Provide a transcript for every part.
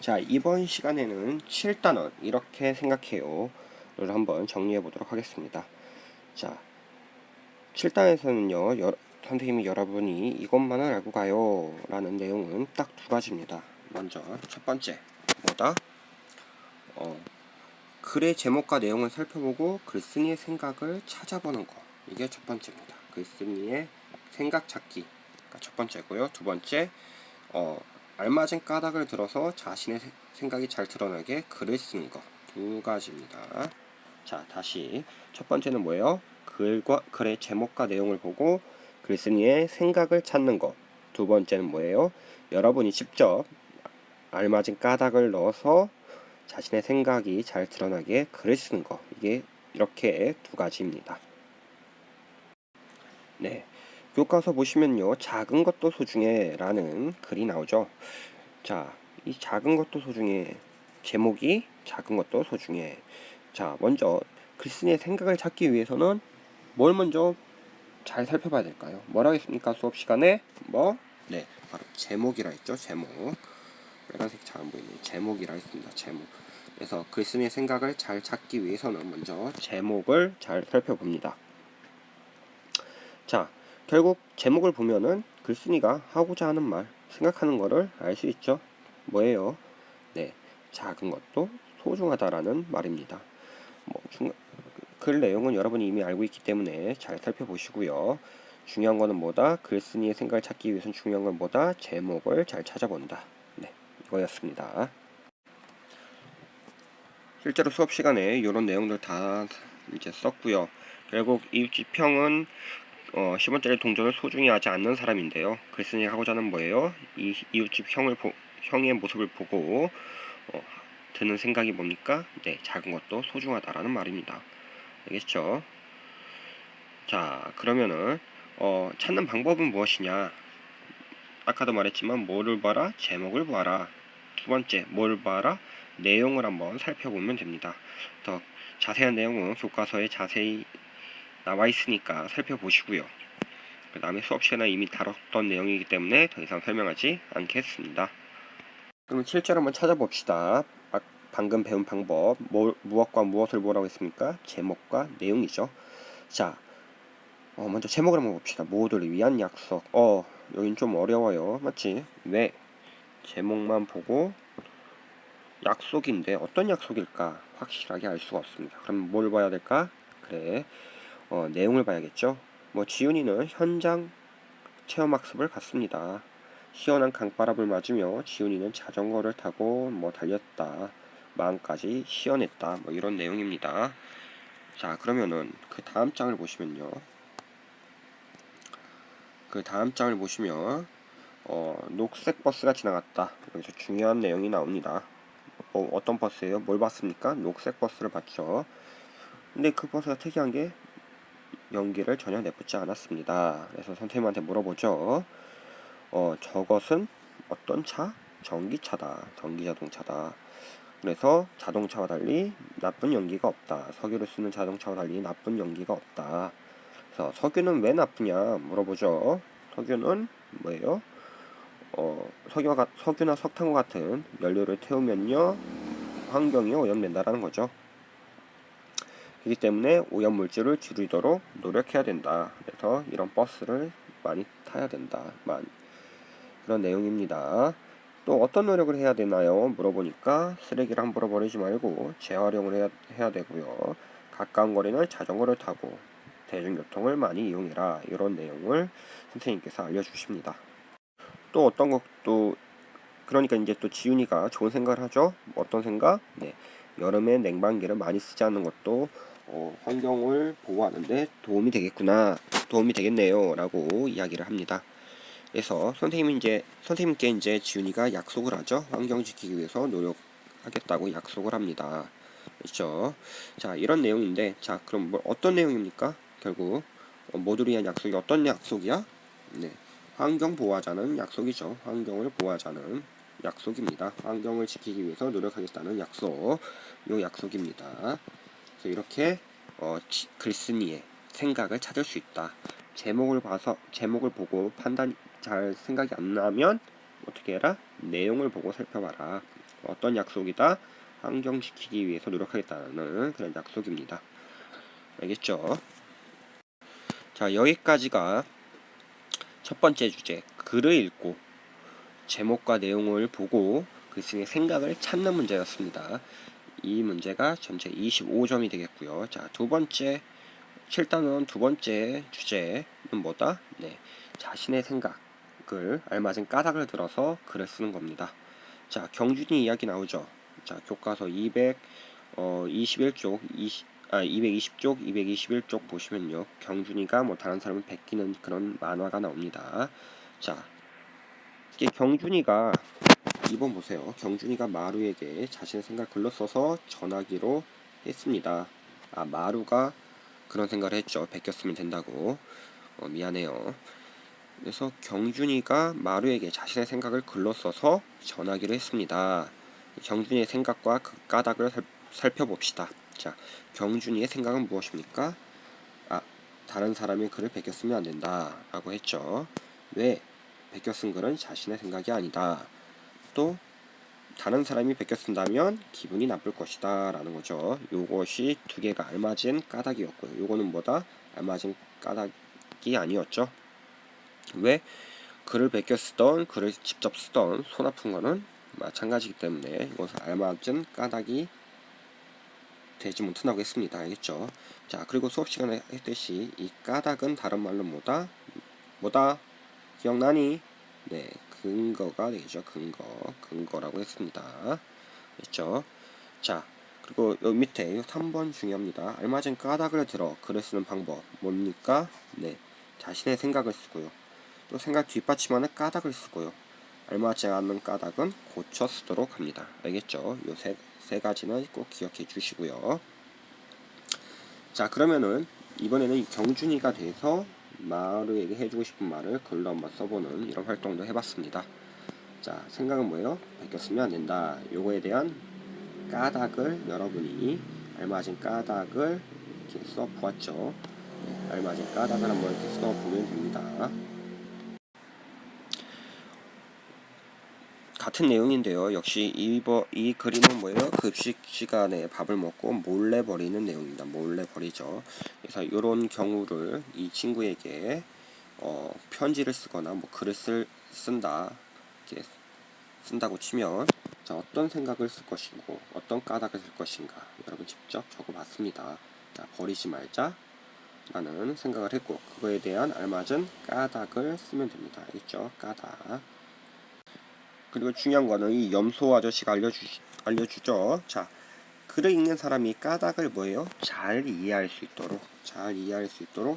자, 이번 시간에는 7단원 이렇게 생각해요 를 한번 정리해 보도록 하겠습니다. 자, 7단에서는요 선생님이 여러분이 이것만을 알고 가요 라는 내용은 딱 두 가지입니다. 먼저 첫 번째 뭐다? 글의 제목과 내용을 살펴보고 글쓴이의 생각을 찾아보는 거, 이게 첫 번째입니다. 글쓴이의 생각 찾기가 첫 번째고요. 두 번째 알맞은 까닭을 들어서 자신의 생각이 잘 드러나게 글을 쓰는 거, 두 가지입니다. 자, 다시 첫 번째는 뭐예요? 글의 제목과 내용을 보고 글쓴이의 생각을 찾는 거. 두 번째는 뭐예요? 여러분이 직접 알맞은 까닭을 넣어서 자신의 생각이 잘 드러나게 글을 쓰는 거. 이게 이렇게 두 가지입니다. 네, 교과서 보시면요, 작은 것도 소중해 라는 글이 나오죠. 자, 이 작은 것도 소중해, 제목이 작은 것도 소중해. 자, 먼저 글쓴이의 생각을 찾기 위해서는 뭘 먼저 잘 살펴봐야 될까요? 뭐라 했습니까? 수업 시간에 네, 바로 제목이라 했죠. 제목. 빨간색 잘 안 보이네. 제목이라 했습니다. 제목. 그래서 글쓴이의 생각을 잘 찾기 위해서는 먼저 제목을 잘 살펴봅니다. 자, 결국 제목을 보면은 글쓴이가 하고자 하는 말, 생각하는 거를 알 수 있죠. 뭐예요? 네, 작은 것도 소중하다라는 말입니다. 글 내용은 여러분이 이미 알고 있기 때문에 잘 살펴보시고요. 중요한 거는 뭐다? 글쓴이의 생각을 찾기 위해서는 중요한 건 뭐다? 제목을 잘 찾아본다. 네, 이거였습니다. 실제로 수업 시간에 이런 내용들 다 이제 썼고요. 결국 이웃집형은 10원짜리 동전을 소중히 하지 않는 사람인데요. 글쓴이 하고자 하는 뭐예요? 이 이웃집 형의 모습을 보고 드는 생각이 뭡니까? 네, 작은 것도 소중하다라는 말입니다. 알겠죠? 자, 그러면은 찾는 방법은 무엇이냐? 아까도 말했지만 뭐를 봐라? 제목을 봐라. 두 번째, 뭘 봐라? 내용을 한번 살펴보면 됩니다. 더 자세한 내용은 교과서에 자세히 나와 있으니까 살펴보시고요. 그 다음에 수업 시간에 이미 다뤘던 내용이기 때문에 더 이상 설명하지 않겠습니다. 그럼 실제로 한번 찾아봅시다. 방금 배운 방법, 무엇과 무엇을 뭐라고 했습니까? 제목과 내용이죠. 자, 먼저 제목을 한번 봅시다. 모두를 위한 약속. 여긴 좀 어려워요. 맞지? 왜? 제목만 보고 약속인데 어떤 약속일까? 확실하게 알 수가 없습니다. 그럼 뭘 봐야 될까? 그래, 내용을 봐야겠죠. 지훈이는 현장 체험학습을 갔습니다. 시원한 강바람을 맞으며 지훈이는 자전거를 타고 달렸다. 마음까지 시원했다. 이런 내용입니다. 자, 그러면은 그 다음 장을 보시면요. 그 다음 장을 보시면 녹색 버스가 지나갔다. 여기서 중요한 내용이 나옵니다. 어떤 버스예요? 뭘 봤습니까? 녹색 버스를 봤죠. 근데 그 버스가 특이한 게 연기를 전혀 내뿜지 않았습니다. 그래서 선생님한테 물어보죠. 저것은 어떤 차? 전기차다. 전기자동차다. 그래서 자동차와 달리 나쁜 연기가 없다. 석유를 쓰는 자동차와 달리 나쁜 연기가 없다. 그래서 석유는 왜 나쁘냐 물어보죠. 석유는 뭐예요? 석유나 석탄과 같은 연료를 태우면요, 환경이 오염된다라는 거죠. 그렇기 때문에 오염물질을 줄이도록 노력해야 된다. 그래서 이런 버스를 많이 타야 된다. 그런 내용입니다. 또 어떤 노력을 해야 되나요? 물어보니까 쓰레기를 함부로 버리지 말고 재활용을 해야 되고요. 가까운 거리는 자전거를 타고 대중교통을 많이 이용해라. 이런 내용을 선생님께서 알려주십니다. 또 어떤 것도, 그러니까 이제 또 지훈이가 좋은 생각을 하죠. 어떤 생각? 네, 여름에 냉방기를 많이 쓰지 않는 것도 환경을 보호하는데 도움이 되겠네요 라고 이야기를 합니다. 그래서 선생님께 이제 지훈이가 약속을 하죠. 환경 지키기 위해서 노력하겠다고 약속을 합니다. 그렇죠? 자, 이런 내용인데, 자, 그럼 어떤 내용입니까? 결국 모두를 위한 약속이 어떤 약속이야? 네, 환경 보호하자는 약속이죠. 환경을 보호하자는 약속입니다. 환경을 지키기 위해서 노력하겠다는 약속, 요 약속입니다. 그래서 이렇게 글쓴이의 생각을 찾을 수 있다. 제목을 보고 잘 생각이 안 나면 어떻게 해라? 내용을 보고 살펴봐라. 어떤 약속이다? 환경시키기 위해서 노력하겠다는 그런 약속입니다. 알겠죠? 자, 여기까지가 첫 번째 주제, 글을 읽고 제목과 내용을 보고 글쓰기의 생각을 찾는 문제였습니다. 이 문제가 전체 25점이 되겠고요. 자, 두 번째 7단원 두 번째 주제는 뭐다? 네, 자신의 생각을 알맞은 까닭을 들어서 글을 쓰는 겁니다. 자, 경준이 이야기 나오죠. 자, 교과서 221쪽 220쪽 221쪽 보시면요, 경준이가 뭐 다른 사람을 베끼는 그런 만화가 나옵니다. 자, 이게 경준이가 2번 보세요. 경준이가 마루에게 자신의 생각을 글로 써서 전하기로 했습니다. 아, 마루가 그런 생각을 했죠. 베꼈으면 된다고. 미안해요. 그래서 경준이가 마루에게 자신의 생각을 글로 써서 전하기로 했습니다. 경준이의 생각과 그 까닭을 살펴봅시다. 자, 경준이의 생각은 무엇입니까? 아, 다른 사람이 글을 베꼈으면 안 된다 라고 했죠. 왜? 베껴 쓴 글은 자신의 생각이 아니다. 또 다른 사람이 베껴 쓴다면 기분이 나쁠 것이다 라는 거죠. 요것이 두 개가 알맞은 까닭이었고요. 요거는 뭐다? 알맞은 까닭이 아니었죠. 왜? 글을 베껴 쓰던 글을 직접 쓰던 손 아픈 거는 마찬가지이기 때문에 이것은 알맞은 까닭이 되지 못한다고 했습니다. 알겠죠? 자, 그리고 수업 시간에 했듯이 이 까닭은 다른 말로 뭐다? 기억나니? 네, 근거가 되죠. 근거라고 했습니다. 됐죠? 자, 그리고 여기 밑에 3번 중요합니다. 알맞은 까닭을 들어 글을 쓰는 방법 뭡니까? 네, 자신의 생각을 쓰고요. 또 생각 뒷받침하는 까닭을 쓰고요. 알맞지 않는 까닭은 고쳐 쓰도록 합니다. 알겠죠? 요 세 가지는 꼭 기억해 주시고요. 자, 그러면은 이번에는 경준이가 돼서 마루에게 해주고 싶은 말을 글로 한번 써보는 이런 활동도 해봤습니다. 자, 생각은 뭐예요? 베꼈으면 안 된다. 요거에 대한 까닭을 여러분이 알맞은 까닭을 이렇게 써보았죠. 네, 알맞은 까닭을 한번 이렇게 써보면 됩니다. 같은 내용인데요. 역시 이 그림은 뭐예요? 급식 시간에 밥을 먹고 몰래 버리는 내용입니다. 몰래 버리죠. 그래서 이런 경우를 이 친구에게 편지를 쓰거나 뭐 글을 쓴다 이렇게 쓴다고 치면, 자, 어떤 생각을 쓸 것이고 어떤 까닭을 쓸 것인가 여러분 직접 적어봤습니다. 자, 버리지 말자 라는 생각을 했고 그거에 대한 알맞은 까닭을 쓰면 됩니다. 알겠죠? 까닭. 그리고 중요한 거는 이 염소 아저씨가 알려주죠. 자, 글을 읽는 사람이 까닭을 뭐예요? 잘 이해할 수 있도록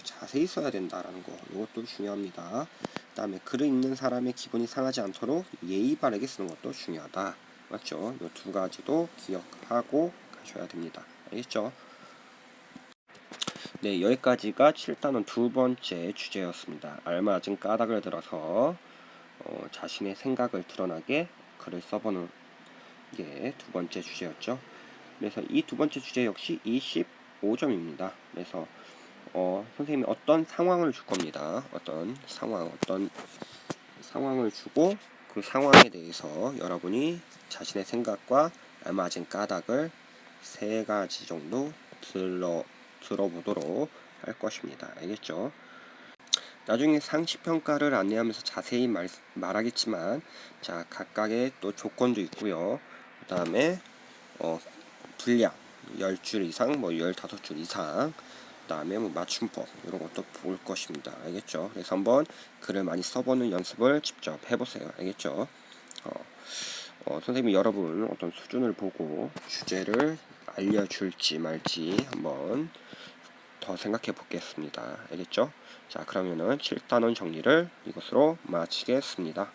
자세히 써야 된다라는 거. 이것도 중요합니다. 그 다음에 글을 읽는 사람의 기분이 상하지 않도록 예의 바르게 쓰는 것도 중요하다. 맞죠? 이 두 가지도 기억하고 가셔야 됩니다. 알겠죠? 네, 여기까지가 7단원 두 번째 주제였습니다. 알맞은 까닭을 들어서 자신의 생각을 드러나게 글을 써보는 게 두 번째 주제였죠. 그래서 이 두 번째 주제 역시 25점입니다. 그래서 선생님이 어떤 상황을 줄 겁니다. 어떤 상황을 주고 그 상황에 대해서 여러분이 자신의 생각과 알맞은 까닭을 세 가지 정도 들어보도록 할 것입니다. 알겠죠? 나중에 상시평가를 안내하면서 자세히 말하겠지만, 자, 각각의 또 조건도 있고요. 그 다음에 분량 10줄 이상, 뭐 15줄 이상, 그 다음에 뭐 맞춤법 이런 것도 볼 것입니다. 알겠죠? 그래서 한번 글을 많이 써보는 연습을 직접 해보세요. 알겠죠? 선생님이 여러분 어떤 수준을 보고 주제를 알려줄지 말지 한번 더 생각해 보겠습니다. 알겠죠? 자, 그러면은 7단원 정리를 이것으로 마치겠습니다.